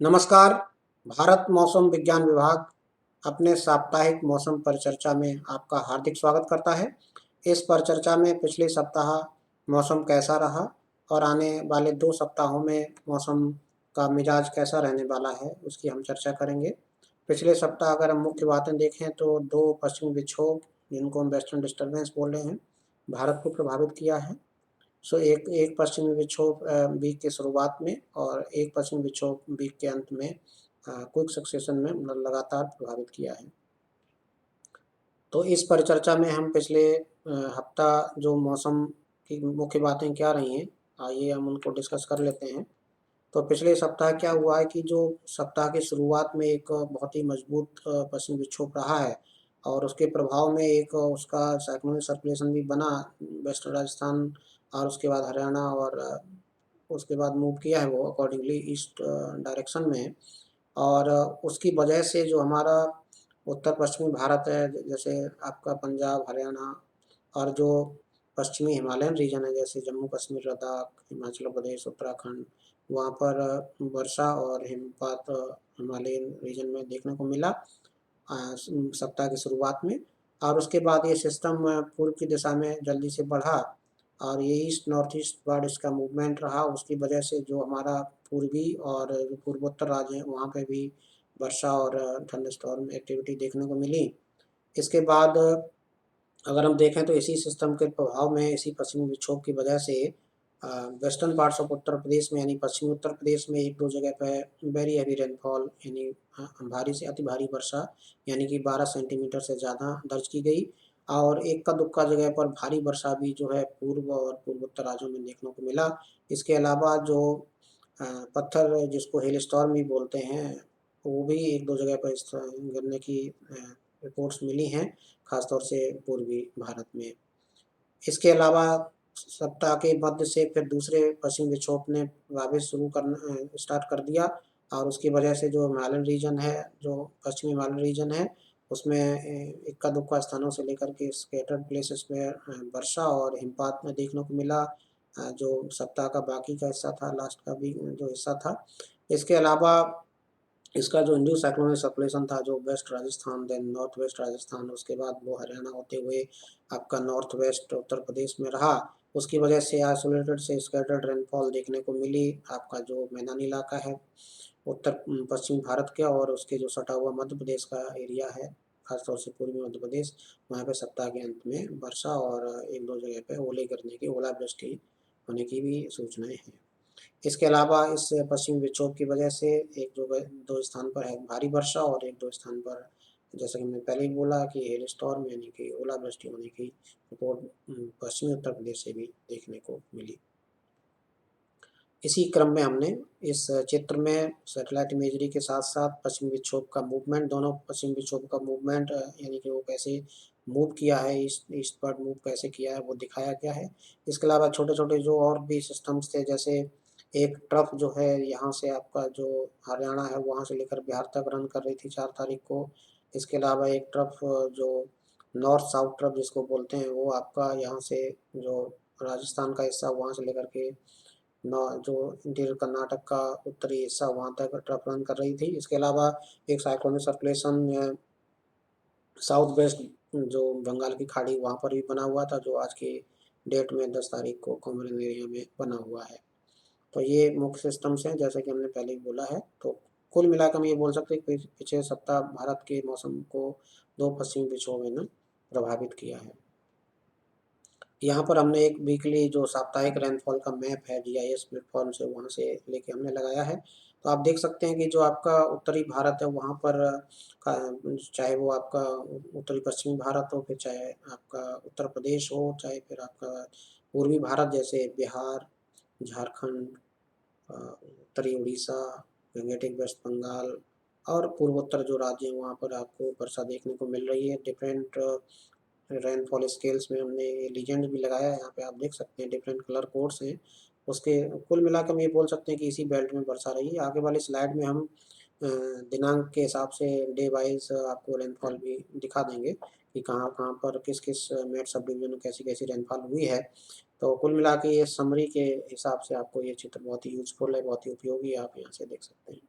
नमस्कार। भारत मौसम विज्ञान विभाग अपने साप्ताहिक मौसम परिचर्चा में आपका हार्दिक स्वागत करता है। इस परिचर्चा में पिछले सप्ताह मौसम कैसा रहा और आने वाले 2 सप्ताहों में मौसम का मिजाज कैसा रहने वाला है, उसकी हम चर्चा करेंगे। पिछले सप्ताह अगर हम मुख्य बातें देखें तो 2 पश्चिमी विक्षोभ, जिनको हम वेस्टर्न डिस्टर्बेंस बोल रहे हैं, भारत को प्रभावित किया है। एक एक पश्चिमी विक्षोभ वीक के शुरुआत में और एक पश्चिमी विक्षोभ वीक के अंत में क्विक सक्सेशन में लगातार प्रभावित किया है। तो इस परिचर्चा में हम पिछले हफ्ता जो मौसम की मुख्य बातें क्या रही हैं, आइए हम उनको डिस्कस कर लेते हैं। तो पिछले सप्ताह क्या हुआ है कि जो सप्ताह की शुरुआत में एक बहुत ही मजबूत पश्चिमी विक्षोभ रहा है और उसके प्रभाव में एक उसका साइक्लोनिक सर्कुलेशन भी बना वेस्टर्न राजस्थान और उसके बाद हरियाणा और उसके बाद मूव किया है वो अकॉर्डिंगली ईस्ट डायरेक्शन में। और उसकी वजह से जो हमारा उत्तर पश्चिमी भारत है, जैसे आपका पंजाब, हरियाणा और जो पश्चिमी हिमालयन रीजन है जैसे जम्मू कश्मीर, लद्दाख, हिमाचल प्रदेश, उत्तराखंड, वहाँ पर वर्षा और हिमपात हिमालयन रीजन में देखने को मिला सप्ताह की शुरुआत में। और उसके बाद ये सिस्टम पूर्व की दिशा में जल्दी से बढ़ा और ये ईस्ट नॉर्थ ईस्ट वर्ड इसका मूवमेंट रहा। उसकी वजह से जो हमारा पूर्वी और जो पूर्वोत्तर राज्य हैं वहाँ पे भी वर्षा और थंडरस्टॉर्म एक्टिविटी देखने को मिली। इसके बाद अगर हम देखें तो इसी सिस्टम के प्रभाव में इसी पश्चिमी विक्षोभ की वजह से western parts of Uttar Pradesh में यानी पश्चिमी उत्तर प्रदेश में एक दो जगह पर वेरी हैवी रेनफॉल यानी भारी से अति भारी वर्षा यानी कि 12 सेंटीमीटर से ज़्यादा दर्ज की गई। और इक्का दुक्का जगह पर भारी वर्षा भी जो है पूर्व और पूर्वोत्तर राज्यों में देखने को मिला। इसके अलावा जो पत्थर जिसको हेल स्टॉर्म भी बोलते हैं वो भी एक दो जगह पर इस तरह गिरने की रिपोर्ट्स मिली हैं, खासतौर से पूर्वी भारत में। इसके अलावा सप्ताह के मध्य से फिर दूसरे पश्चिमी विक्षोभ ने प्रभावित शुरू करना स्टार्ट कर दिया और उसकी वजह से जो हिमालयन रीजन है, जो पश्चिमी हिमालयन रीजन है, उसमें इक्का दुक्का स्थानों से लेकर के स्केटर्ड प्लेसेस में वर्षा और हिमपात में देखने को मिला। जो सप्ताह का बाकी का हिस्सा था, लास्ट का भी जो हिस्सा था। इसके अलावा इसका जो इंड्यूस साइक्लोनिक सर्कुलेशन था जो west Rajasthan then north west Rajasthan, उसके बाद वो हरियाणा होते हुए आपका नॉर्थ वेस्ट उत्तर प्रदेश में रहा। उसकी वजह से आइसोलेटेड से स्कैटर्ड रेनफॉल देखने को मिली। आपका जो मैदानी इलाका है उत्तर पश्चिम भारत के और उसके जो सटा हुआ मध्य प्रदेश का एरिया है, खासतौर से पूर्वी मध्य प्रदेश, वहाँ पे सप्ताह के अंत में वर्षा और एक दो जगह पे ओले गिरने की, ओलावृष्टि होने की भी सूचनाएं हैं। इसके अलावा इस पश्चिमी विक्षोभ की वजह से एक दो स्थान पर है भारी वर्षा और एक दो स्थान पर, जैसा कि मैंने पहले ही बोला, कि हेल स्टॉर्म यानी कि ओलावृष्टि होने की रिपोर्ट पश्चिमी उत्तर प्रदेश से भी देखने को मिली। इसी क्रम में हमने इस चित्र में सैटेलाइट इमेजरी के साथ साथ पश्चिमी विक्षोभ का मूवमेंट, दोनों पश्चिमी विक्षोभ का मूवमेंट यानी कि वो कैसे मूव किया है, ईस्टवर्ड मूव कैसे किया है, वो दिखाया गया है। इसके अलावा छोटे छोटे जो और भी सिस्टम्स थे, जैसे एक ट्रफ जो है यहाँ से आपका जो हरियाणा है वहाँ से लेकर बिहार तक रन कर रही थी 4 तारीख को। इसके अलावा एक ट्रफ जो नॉर्थ साउथ ट्रफ जिसको बोलते हैं वो आपका यहाँ से जो राजस्थान का हिस्सा वहाँ से लेकर के जो इंटीरियर कर्नाटक का उत्तरी हिस्सा वहाँ तक ट्रफ रन कर रही थी। इसके अलावा एक साइक्लोनिक सर्कुलेशन साउथ वेस्ट जो बंगाल की खाड़ी वहाँ पर भी बना हुआ था, जो आज की डेट में 10 तारीख को कोमरिन एरिया में बना हुआ है। तो ये मुख्य सिस्टम्स हैं जैसा कि हमने पहले ही बोला है। तो कुल मिलाकर हम ये बोल सकते हैं कि पिछले सप्ताह भारत के मौसम को 2 पश्चिमी विक्षोभ ने प्रभावित किया है। यहाँ पर हमने एक वीकली जो साप्ताहिक रेनफॉल का मैप है जीआईएस प्लेटफॉर्म से, वहाँ से लेके हमने लगाया है। तो आप देख सकते हैं कि जो आपका उत्तरी भारत है वहाँ पर चाहे वो आपका उत्तरी पश्चिमी भारत हो, फिर चाहे आपका उत्तर प्रदेश हो, चाहे फिर आपका पूर्वी भारत जैसे बिहार, झारखंड, उत्तरी उड़ीसा, गंगेटिक वेस्ट बंगाल और पूर्वोत्तर जो राज्य हैं वहाँ पर आपको वर्षा देखने को मिल रही है। डिफरेंट रेनफॉल स्केल्स में हमने ये लीजेंड भी लगाया है, यहाँ पे आप देख सकते हैं डिफरेंट कलर कोड्स हैं उसके। कुल मिलाकर हम ये बोल सकते हैं कि इसी बेल्ट में वर्षा रही है। आगे वाली स्लाइड में हम दिनांक के हिसाब से डे वाइज आपको रेनफॉल भी दिखा देंगे कि कहाँ कहाँ पर किस किस मेट सब डिवीजन में कैसी कैसी रेनफॉल हुई है। तो कुल मिला के ये समरी के हिसाब से आपको ये चित्र बहुत ही यूजफुल है, बहुत ही उपयोगी है, आप यहाँ से देख सकते हैं।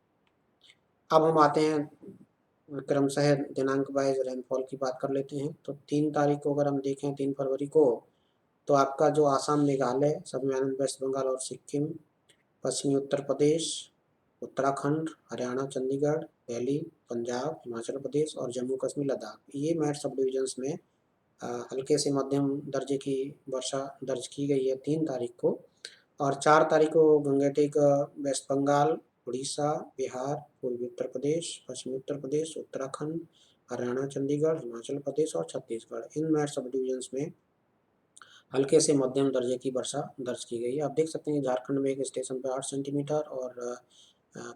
अब हम आते हैं क्रमशः दिनांक वाइज रेनफॉल की बात कर लेते हैं। तो 3 तारीख को अगर हम देखें, 3 फरवरी को, तो आपका जो आसाम, मेघालय, सब में वेस्ट बंगाल और सिक्किम, पश्चिमी उत्तर प्रदेश, उत्तराखंड, हरियाणा, चंडीगढ़, दिल्ली, पंजाब, हिमाचल प्रदेश और जम्मू कश्मीर, लद्दाख, ये मैट सब डिविजन्स में हल्के से मध्यम दर्जे की वर्षा दर्ज की गई है 3 तारीख को। और 4 तारीख को गंगेटिक वेस्ट बंगाल, उड़ीसा, बिहार, पूर्वी उत्तर प्रदेश, पश्चिमी उत्तर प्रदेश, उत्तराखंड, हरियाणा, चंडीगढ़, हिमाचल प्रदेश और छत्तीसगढ़, इन मैट सब डिविजन्स में हल्के से मध्यम दर्जे की वर्षा दर्ज की गई है। आप देख सकते हैं झारखंड में एक स्टेशन पर 8 सेंटीमीटर, और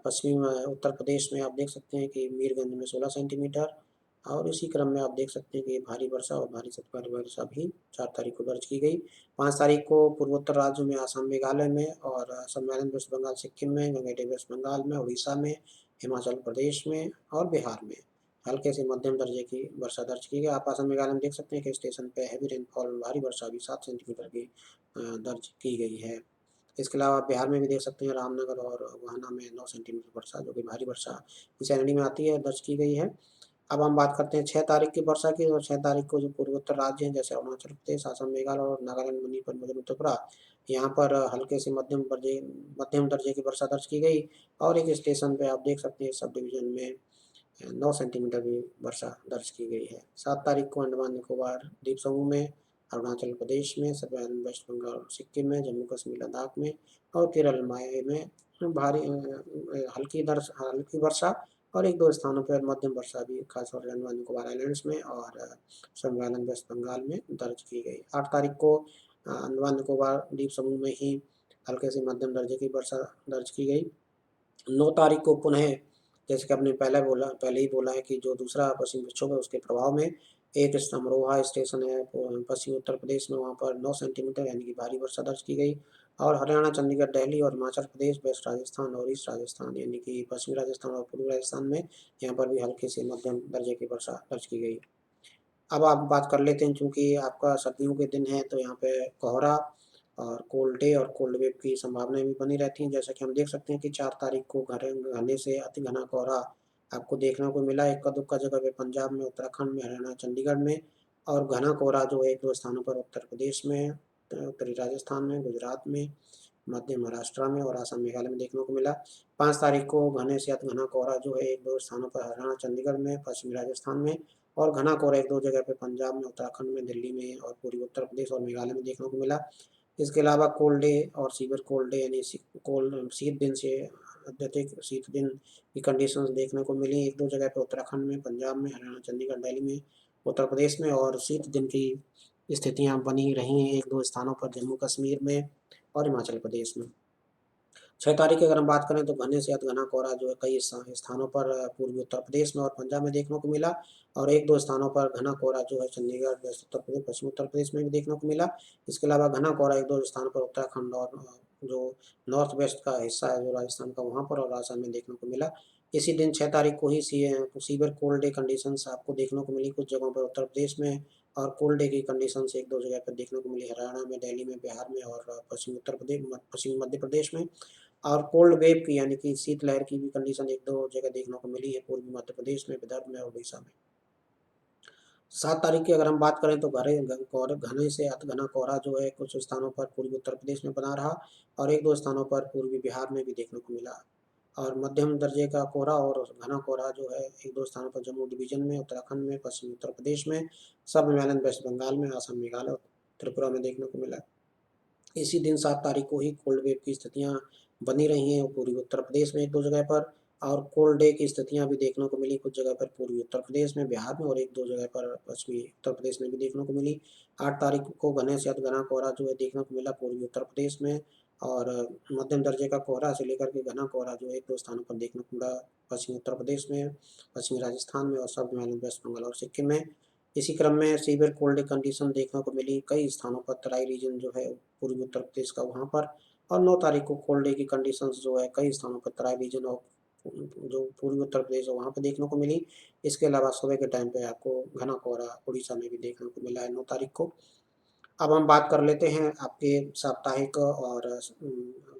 पश्चिमी उत्तर प्रदेश में आप देख सकते हैं कि मीरगंज में 16 सेंटीमीटर, और इसी क्रम में आप देख सकते हैं कि भारी वर्षा और भारी से भारी वर्षा भी 4 तारीख को दर्ज की गई। 5 तारीख को पूर्वोत्तर राज्यों में आसाम, मेघालय में और सम्मेलन वेस्ट बंगाल, सिक्किम में, गंगेटिक वेस्ट बंगाल में, उड़ीसा में, हिमाचल प्रदेश में और बिहार में हल्के से मध्यम दर्जे की वर्षा दर्ज की गई। आप आसाम, मेघालय में देख सकते हैं कि स्टेशन पे हैवी रेनफॉल, भारी वर्षा भी 7 सेंटीमीटर की दर्ज की गई है। इसके अलावा बिहार में भी देख सकते हैं, रामनगर और गोहाना में 9 सेंटीमीटर वर्षा, जो कि भारी वर्षा इस श्रेणी में आती है, दर्ज की गई है। अब हम बात करते हैं 6 तारीख की वर्षा की। और 6 तारीख को जो पूर्वोत्तर राज्य हैं जैसे अरुणाचल प्रदेश, असम, मेघालय और नागालैंड, मणिपुर, मिजोरम, त्रिपुरा, यहाँ पर हल्के से मध्यम दर्जे की वर्षा दर्ज की गई। और एक स्टेशन पे आप देख सकते हैं सब डिवीजन में 9 सेंटीमीटर की वर्षा दर्ज की गई है। 7 तारीख को अंडमान निकोबार द्वीप समूह में, अरुणाचल प्रदेश में, सब वेस्ट बंगाल, सिक्किम में, जम्मू कश्मीर, लद्दाख में और केरल माहे में भारी हल्की वर्षा और एक दो स्थानों पर मध्यम वर्षा भी खासतौर से अंडमान निकोबार आइलैंड्स में और सम्मेलन वेस्ट बंगाल में दर्ज की गई। 8 तारीख को अंडमान निकोबार द्वीप समूह में ही हल्के से मध्यम दर्जे की वर्षा दर्ज की गई। 9 तारीख को पुनः, जैसे कि आपने पहले ही बोला है कि जो दूसरा पश्चिमी विक्षोभ है उसके प्रभाव में एक अमरोहा स्टेशन है पश्चिमी उत्तर प्रदेश में, वहाँ पर 9 सेंटीमीटर यानी कि भारी वर्षा दर्ज की गई। और हरियाणा, चंडीगढ़, दिल्ली और हिमाचल प्रदेश, वेस्ट राजस्थान और ईस्ट राजस्थान यानी कि पश्चिमी राजस्थान और पूर्वी राजस्थान में यहाँ पर भी हल्के से मध्यम दर्जे की वर्षा दर्ज की गई। अब आप बात कर लेते हैं, चूंकि आपका सर्दियों के दिन है तो यहाँ पे कोहरा और कोल्ड डे और कोल्ड वेव की संभावनाएं भी बनी रहती हैं। जैसा कि हम देख सकते हैं कि 4 तारीख को घने से अति घना कोहरा आपको देखने को मिला इक्का दुक्का जगह पे, पंजाब में, उत्तराखंड में, हरियाणा, चंडीगढ़ में। और घना कोहरा जो है एक दो स्थानों पर उत्तर प्रदेश में, उत्तरी राजस्थान में, गुजरात में, मध्य महाराष्ट्र में और आसाम, मेघालय में देखने को मिला। 5 तारीख को घने से अति घना कोहरा जो है एक दो स्थानों पर हरियाणा, चंडीगढ़ में, पश्चिमी राजस्थान में और घना कोहरा एक दो जगह पे पंजाब में, उत्तराखंड में, दिल्ली में और पूर्वी उत्तर प्रदेश और मेघालय में देखने को मिला। इसके अलावा कोल्ड डे और सीवियर कोल्ड डे यानी कोल्ड शीत दिन से अत्यधिक शीत दिन की कंडीशंस देखने को मिली एक दो जगह पे उत्तराखंड में, पंजाब में, हरियाणा, चंडीगढ़, दिल्ली में, उत्तर प्रदेश में। और शीत दिन की स्थितियां बनी रही हैं एक दो स्थानों पर जम्मू कश्मीर में और हिमाचल प्रदेश में। 6 तारीख की अगर हम बात करें तो घने से अति घना कोहरा जो है कई स्थानों पर पूर्वी उत्तर प्रदेश में और पंजाब में देखने को मिला। और एक दो स्थानों पर घना कोहरा जो है चंडीगढ़, वेस्ट उत्तर प्रदेश, पश्चिमी उत्तर प्रदेश में भी देखने को मिला। इसके अलावा घना कोहरा एक दो स्थानों पर उत्तराखंड और जो नॉर्थ वेस्ट का हिस्सा है जो राजस्थान का, वहाँ पर और आसाम में देखने को मिला। इसी दिन 6 तारीख को ही सीवियर कोल्ड डे कंडीशंस आपको देखने को मिली कुछ जगहों पर उत्तर प्रदेश में, और कोल्ड डे की कंडीशंस एक दो जगह पर देखने को मिली हरियाणा में, दिल्ली में, बिहार में और पश्चिमी उत्तर प्रदेश, पश्चिमी मध्य प्रदेश में। और कोल्ड वेव की यानी कि शीतलहर की भी कंडीशन एक दो जगह देखने को मिली है पूर्वी मध्य प्रदेश में, विदर्भ में और उड़ीसा में। 7 तारीख की अगर हम बात करें तो घने से अति घना कोहरा जो है कुछ स्थानों पर पूर्वी उत्तर प्रदेश में बना रहा और एक दो स्थानों पर पूर्वी बिहार में भी देखने को मिला। और मध्यम दर्जे का कोहरा और घना कोहरा जो है एक दो स्थानों पर जम्मू डिवीजन में, उत्तराखंड में, पश्चिमी उत्तर प्रदेश में, सब हिमालयन वेस्ट बंगाल में, असम, मेघालय और त्रिपुरा में देखने को मिला। इसी दिन 7 तारीख को ही कोल्ड वेव की स्थितियां बनी रही हैं पूर्वी उत्तर प्रदेश में एक दो जगह पर, और कोल्ड डे की स्थितियां भी देखने को मिली कुछ जगह पर पूर्वी उत्तर प्रदेश में, बिहार में और एक दो जगह पर पश्चिमी उत्तर प्रदेश में भी देखने को मिली। 8 तारीख को घने से अति घना कोहरा जो है देखने को मिला पूर्वी उत्तर प्रदेश में, और मध्यम दर्जे का कोहरा से लेकर के घना कोहरा जो है एक दो स्थानों पर देखने को मिला पश्चिमी उत्तर प्रदेश में, पश्चिमी राजस्थान में और सब हिमालयन वेस्ट बंगाल और सिक्किम में। इसी क्रम में सीवियर कोल्ड कंडीशन देखने को मिली कई स्थानों पर, तराई रीजन जो है पूर्वी उत्तर प्रदेश का वहाँ पर। और 9 तारीख को कोल्ड डे की कंडीशंस जो है कई स्थानों पर तराई रीजन और जो पूर्वी उत्तर प्रदेश है वहाँ पर देखने को मिली। इसके अलावा सुबह के टाइम पे आपको घना कोहरा उड़ीसा में भी देखने को मिला है 9 तारीख को। अब हम बात कर लेते हैं आपके साप्ताहिक और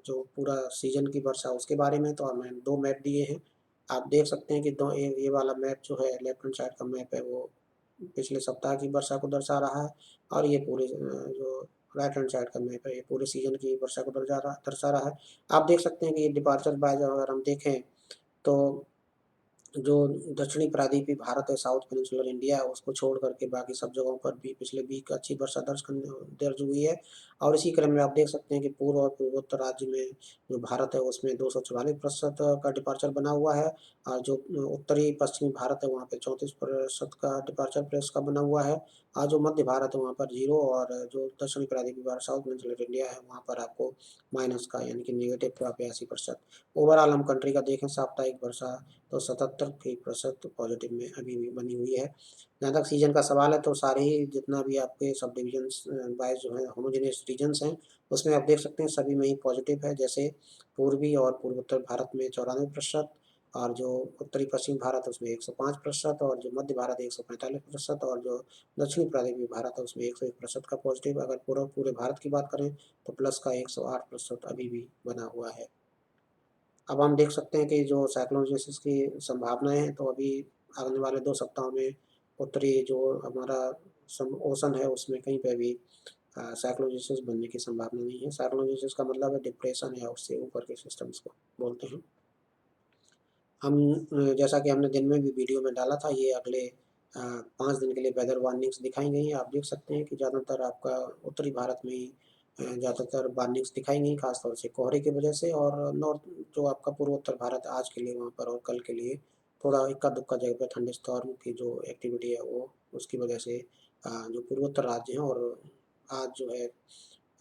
जो पूरा सीजन की वर्षा उसके बारे में। तो हमें दो मैप दिए हैं आप देख सकते हैं कि दो ये वाला मैप जो है, लेफ्ट हैंड साइड का मैप है, वो पिछले सप्ताह की वर्षा को दर्शा रहा है, और ये पूरे जो राइट हैंड साइड का मैप है, ये पूरे सीजन की वर्षा को दर्शा रहा है। आप देख सकते हैं कि डिपार्चर बाय अगर हम देखें तो जो दक्षिणी प्रायद्वीपीय भारत है, साउथ पेनिनसुलर इंडिया है, उसको छोड़ करके बाकी सब जगहों पर भी पिछले वीक अच्छी वर्षा दर्ज हुई है। और इसी क्रम में आप देख सकते हैं कि पूर्व और पूर्वोत्तर राज्य में जो भारत है उसमें 244% का डिपार्चर बना हुआ है, और जो उत्तरी पश्चिमी भारत है वहाँ पे 34% का डिपार्चर प्रेस का बना हुआ है, और जो मध्य भारत है वहाँ पर जीरो, और जो दक्षिणी प्रायद्वीपीय भारत साउथ पेनिनसुलर इंडिया है वहाँ पर आपको माइनस का यानी कि निगेटिव का 82%। ओवरऑल हम कंट्री का देखें साप्ताहिक वर्षा तो 77% पॉजिटिव में अभी भी बनी हुई है। जहाँ तक सीजन का सवाल है तो सारे ही जितना भी आपके सब डिविजन्स वाइज जो है होमोजेनियस रीजन्स हैं, उसमें आप देख सकते हैं सभी में ही पॉजिटिव है। जैसे पूर्वी और पूर्वोत्तर भारत में 94%, और जो उत्तरी पश्चिम भारत है उसमें 105%, और जो मध्य भारत 145%, और जो दक्षिणी प्रायद्वीपीय भारत है उसमें 101% का पॉजिटिव। अगर पूरे भारत की बात करें तो प्लस का 108% अभी भी बना हुआ है। अब हम देख सकते हैं कि जो साइक्लोजेसिस की संभावनाएं हैं, तो अभी आने वाले 2 सप्ताहों में उत्तरी जो हमारा ओशन है उसमें कहीं पे भी साइक्लोजेसिस बनने की संभावना नहीं है। साइक्लोजेसिस का मतलब है डिप्रेशन या उससे ऊपर के सिस्टम्स को बोलते हैं। हम जैसा कि हमने दिन में भी वीडियो में डाला था, ये अगले 5 दिन के लिए वेदर वार्निंग्स दिखाई गई हैं। आप देख सकते हैं कि ज़्यादातर आपका उत्तरी भारत में ही ज़्यादातर वार्निंग्स दिखाई गई, खासतौर से कोहरे की वजह से। और नॉर्थ जो आपका पूर्वोत्तर भारत आज के लिए वहाँ पर और कल के लिए थोड़ा इक्का दुक्का जगह पर थंडर स्टॉर्म की जो एक्टिविटी है वो उसकी वजह से जो पूर्वोत्तर राज्य हैं और आज जो है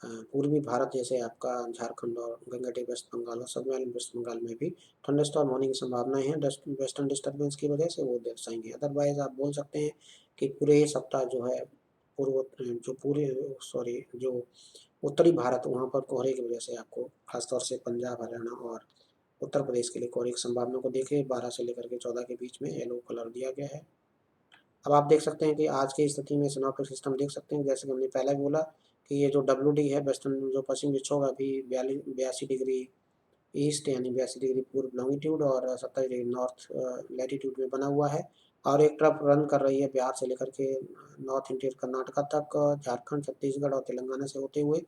पूर्वी भारत जैसे आपका झारखंड और गंगेटिक वेस्ट बंगाल और सब वेस्ट बंगाल में भी थंडरस्टॉर्म होने की संभावनाएं हैं वेस्टर्न डिस्टर्बेंस की वजह से, वो दर्शाएंगे। अदरवाइज आप बोल सकते हैं कि पूरे ये सप्ताह जो है पूर्व जो पूरे सॉरी जो उत्तरी भारत वहाँ पर कोहरे की वजह से आपको खासतौर से पंजाब, हरियाणा और उत्तर प्रदेश के लिए कोहरे की संभावना को देखे 12 से लेकर के 14 के बीच में येलो कलर दिया गया है। अब आप देख सकते हैं कि आज की स्थिति में सिनॉप्टिक सिस्टम देख सकते हैं, जैसे कि हमने पहले भी बोला कि ये जो WD है वेस्टर्न जो पश्चिम विक्षोभ अभी 82 डिग्री ईस्ट यानी 82 डिग्री पूर्व लॉन्गिट्यूड और 27 डिग्री नॉर्थ लैटिट्यूड में बना हुआ है, और एक ट्रफ रन कर रही है बिहार से लेकर के नॉर्थ इंटीरियर कर्नाटका तक, झारखंड, छत्तीसगढ़ और तेलंगाना से होते हुए।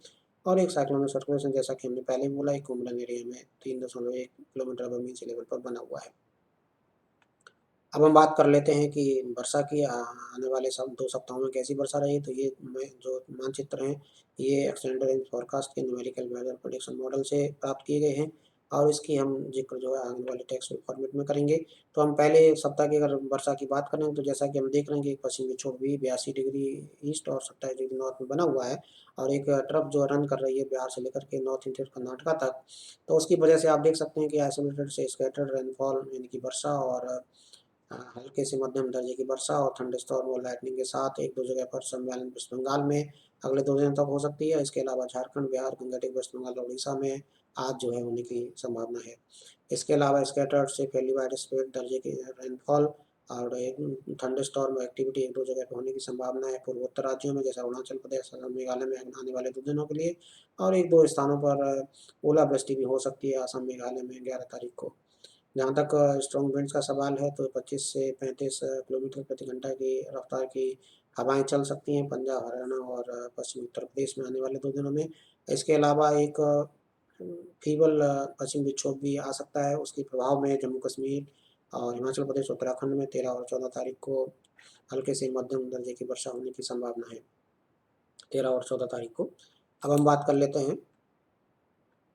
और एक साइक्लोनिक सर्कुलेशन जैसा कि हमने पहले भी बोला एक कुंभलन एरिया में 3.1 किलोमीटर अब मीन सी लेवल पर बना हुआ है। अब हम बात कर लेते हैं कि वर्षा की आने वाले 2 सप्ताहों में कैसी वर्षा रही। तो ये जो मानचित्र हैं ये एक्सटेंडेड रेंज फॉरकास्ट के न्यूमेरिकल वेदर प्रेडिक्शन मॉडल से प्राप्त किए गए हैं, और इसकी हम जिक्र जो है आने वाले टेक्स्ट फॉर्मेट में करेंगे। तो हम पहले सप्ताह की अगर वर्षा की बात करें तो जैसा कि हम देख रहे हैं कि पश्चिमी विक्षोभ भी 82 डिग्री ईस्ट और 27 डिग्री नॉर्थ में बना हुआ है, और एक ट्रफ जो रन कर रही है बिहार से लेकर के नॉर्थ इंटीरियर कर्नाटका तक। तो उसकी वजह से आप देख सकते हैं कि आइसोलेटेड से स्कैटर्ड रेनफॉल यानी कि वर्षा और हल्के से मध्यम दर्जे की वर्षा और थंडरस्टॉर्म और लाइटनिंग के साथ एक दो जगह पर सम्मेलन वेस्ट बंगाल में अगले 2 दिन तक हो सकती है। इसके अलावा झारखंड, बिहार, गंगेटिक वेस्ट बंगाल और उड़ीसा में आज जो है होने की संभावना है। इसके अलावा स्कैटर्ड से फैली वाइड स्प्रेड दर्जे की रेनफॉल और एक थंडरस्टॉर्म एक्टिविटी एक दो जगह पर होने की संभावना है पूर्वोत्तर राज्यों में, जैसे अरुणाचल प्रदेश और मेघालय में आने वाले 2 दिनों के लिए। और एक दो स्थानों पर ओलावृष्टि भी हो सकती है असम, मेघालय में 11 तारीख को। जहाँ तक स्ट्रॉन्ग विंड्स का सवाल है तो 25 से 35 किलोमीटर प्रति घंटा की रफ्तार की हवाएं चल सकती हैं पंजाब, हरियाणा और पश्चिमी उत्तर प्रदेश में आने वाले 2 दिनों में। इसके अलावा एक फीबल पश्चिम विक्षोभ भी आ सकता है, उसके प्रभाव में जम्मू कश्मीर और हिमाचल प्रदेश, उत्तराखंड में 13 और 14 तारीख को हल्के से मध्यम दर्जे की वर्षा होने की संभावना है, 13 और 14 तारीख को। अब हम बात कर लेते हैं,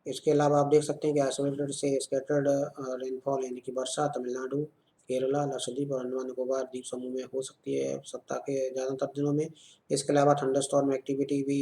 इसके अलावा आप देख सकते हैं कि आइसोलेटेड से स्कैटर्ड रेनफॉल यानी कि वर्षा तमिलनाडु, केरला, लक्षद्वीप और अंडमान निकोबार द्वीप समूह में हो सकती है सप्ताह के ज़्यादातर दिनों में। इसके अलावा थंडरस्टॉर्म एक्टिविटी भी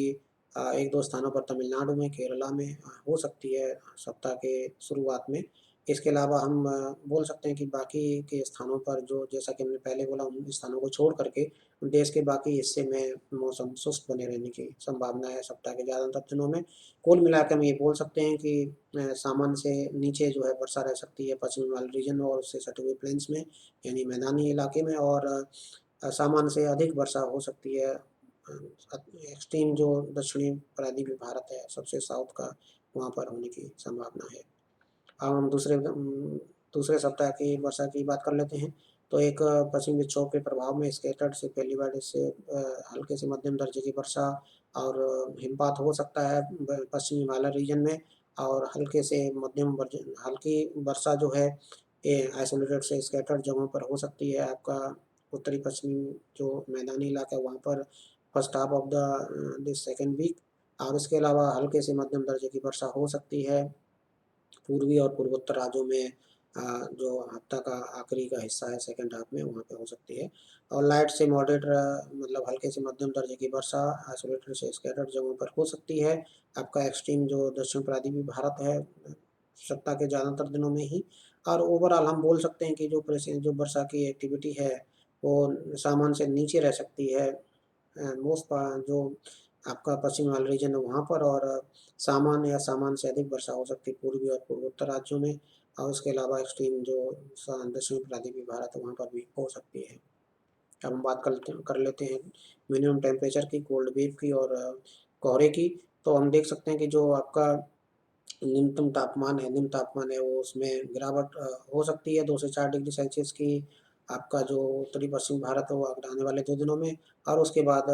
एक दो स्थानों पर तमिलनाडु में, केरला में हो सकती है सप्ताह के शुरुआत में। इसके अलावा हम बोल सकते हैं कि बाकी के स्थानों पर जो जैसा कि हमने पहले बोला उन स्थानों को छोड़ करके देश के बाकी हिस्से में मौसम शुष्क बने रहने की संभावना है सप्ताह के ज़्यादातर दिनों में। कुल मिलाकर हम ये बोल सकते हैं कि सामान्य से नीचे जो है वर्षा रह सकती है पश्चिमी हिमालय रीजन और उससे सटे हुए प्लेन्स में यानी मैदानी इलाके में, और सामान्य से अधिक वर्षा हो सकती है एक्सट्रीम जो दक्षिणी प्रायद्वीपीय भारत है सबसे साउथ का, वहाँ पर होने की संभावना है। अब हम दूसरे दूसरे सप्ताह की वर्षा की बात कर लेते हैं। तो एक पश्चिमी विक्षोभ के प्रभाव में स्कैटर्ड से पहली बार से हल्के से मध्यम दर्जे की वर्षा और हिमपात हो सकता है पश्चिमी हिमालय रीजन में। और हल्के से मध्यम हल्की वर्षा जो है ये आइसोलेटेड से स्कैटर्ड जगहों पर हो सकती है। आपका उत्तरी पश्चिमी जो मैदानी इलाका है वहाँ पर first half of the this second week. और इसके अलावा हल्के से मध्यम दर्जे की वर्षा हो सकती है पूर्वी और पूर्वोत्तर राज्यों में। जो हफ्ता का आखिरी का हिस्सा है सेकंड हाफ में वहाँ पे हो सकती है। और लाइट से मॉडरेट मतलब हल्के से मध्यम दर्जे की वर्षा आइसोलेटेड से स्कैटर्ड जगहों पर हो सकती है। आपका एक्सट्रीम जो दक्षिण प्रायद्वीपीय भारत है सप्ताह के ज़्यादातर दिनों में ही। और ओवरऑल हम बोल सकते हैं कि जो वर्षा की एक्टिविटी है वो सामान्य से नीचे रह सकती है मोस्ट जो आपका पश्चिम हिमालय रीजन है वहाँ पर। और सामान्य या सामान्य से अधिक वर्षा हो सकती है पूर्वी और पूर्वोत्तर राज्यों में। और उसके अलावा एक्सट्रीम जो दक्षिण प्रायद्वीपीय भारत है वहाँ पर भी हो सकती है। अब हम बात कर लेते हैं मिनिमम टेम्परेचर की, कोल्ड वेव की और कोहरे की। तो हम देख सकते हैं कि जो आपका निम्न तापमान है वो उसमें गिरावट हो सकती है 2 से 4 डिग्री सेल्सियस की। आपका जो उत्तरी पश्चिम भारत है वो आने वाले 2 दिनों में। और उसके बाद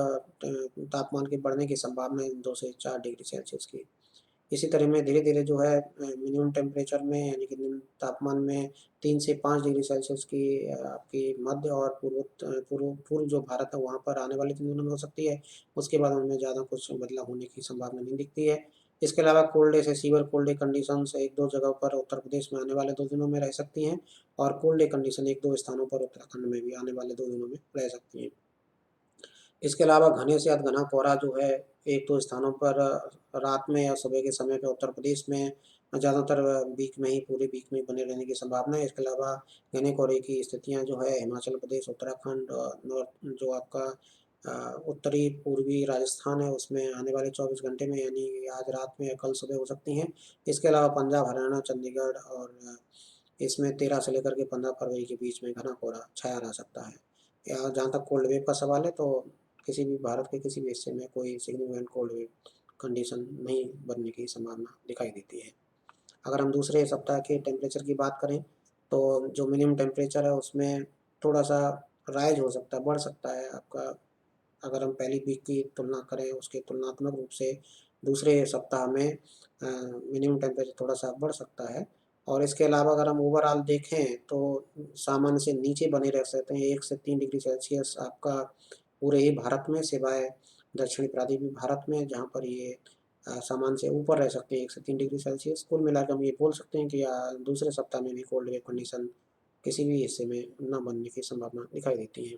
तापमान के बढ़ने की संभावना है 2 से 4 डिग्री सेल्सियस की। इसी तरह में धीरे धीरे जो है मिनिमम टेम्परेचर में यानी कि निम्न तापमान में 3 से 5 डिग्री सेल्सियस की आपकी मध्य और पूर्व जो भारत है वहाँ पर आने वाले 3 दिनों में हो सकती है। उसके बाद उनमें ज़्यादा कुछ बदलाव होने की संभावना नहीं दिखती है। इसके अलावा कोल्ड डे से सीवियर कोल्ड डे कंडीशंस एक दो जगहों पर उत्तर प्रदेश में आने वाले 2 दिनों में रह सकती हैं। और कोल्ड डे कंडीशन एक दो स्थानों पर उत्तराखंड में भी आने वाले 2 दिनों में रह सकती हैं। इसके अलावा घने से अधघना कोहरा जो है एक दो स्थानों पर रात में या सुबह के समय पे उत्तर प्रदेश में ज़्यादातर वीक में ही पूरे वीक में बने रहने की संभावना है। इसके अलावा घने कोहरे की स्थितियाँ जो है हिमाचल प्रदेश, उत्तराखंड और नॉर्थ जो आपका उत्तरी पूर्वी राजस्थान है उसमें आने वाले 24 घंटे में यानी आज रात में या कल सुबह हो सकती हैं। इसके अलावा पंजाब, हरियाणा, चंडीगढ़ और इसमें 13 से लेकर के 15 फरवरी के बीच में घना कोहरा छाया रह सकता है। या जहाँ तक कोल्ड वेव का सवाल है तो किसी भी भारत के किसी भी हिस्से में कोई सिग्निफिकेंट कोल्ड वेव कंडीशन नहीं बनने की संभावना दिखाई देती है। अगर हम दूसरे सप्ताह के टेम्परेचर की बात करें तो जो मिनिमम टेम्परेचर है उसमें थोड़ा सा राइज हो सकता है, बढ़ सकता है आपका। अगर हम पहली वीक की तुलना करें उसके तुलनात्मक रूप से दूसरे सप्ताह में मिनिमम टेम्परेचर थोड़ा सा बढ़ सकता है। और इसके अलावा अगर हम ओवरऑल देखें तो सामान्य से नीचे बने रह सकते हैं 1 से 3 डिग्री सेल्सियस आपका पूरे ही भारत में, सिवाय दक्षिणी प्रायद्वीपीय भारत में जहाँ पर ये सामान्य से ऊपर रह सकते हैं 1 से 3 डिग्री सेल्सियस। कुल मिलाकर हम ये बोल सकते हैं कि दूसरे सप्ताह में भी कोल्ड वेव कंडीशन किसी भी हिस्से में न बनने की संभावना दिखाई देती है।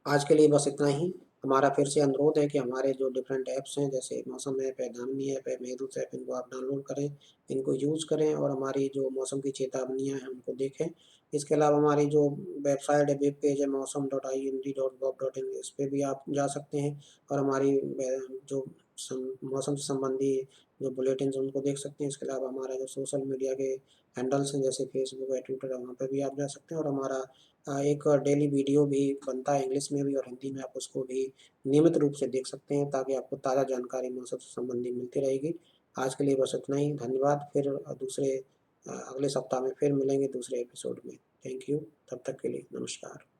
आज के लिए बस इतना ही। हमारा फिर से अनुरोध है कि हमारे जो डिफरेंट ऐप्स हैं जैसे मौसम ऐप है, दामिनी ऐप है, मेघदूत ऐप, इनको आप डाउनलोड करें, इनको यूज़ करें और हमारी जो मौसम की चेतावनियाँ हैं उनको देखें। इसके अलावा हमारी जो वेबसाइट है, वेब पेज है mosam.ind.gov.in, इस पे भी आप जा सकते हैं और हमारी जो मौसम से संबंधी जो बुलेटिन हैं उनको देख सकते हैं। इसके अलावा हमारा जो सोशल मीडिया के हैंडल्स हैं जैसे फेसबुक है, ट्विटर है, वहाँ पे भी आप जा सकते हैं। और हमारा एक डेली वीडियो भी बनता है इंग्लिश में भी और हिंदी में, आप उसको भी नियमित रूप से देख सकते हैं ताकि आपको ताज़ा जानकारी मौसम से संबंधी मिलती रहेगी। आज के लिए बस इतना ही। धन्यवाद। फिर दूसरे अगले सप्ताह में फिर मिलेंगे दूसरे एपिसोड में। Thank you. तब तक के लिए नमस्कार।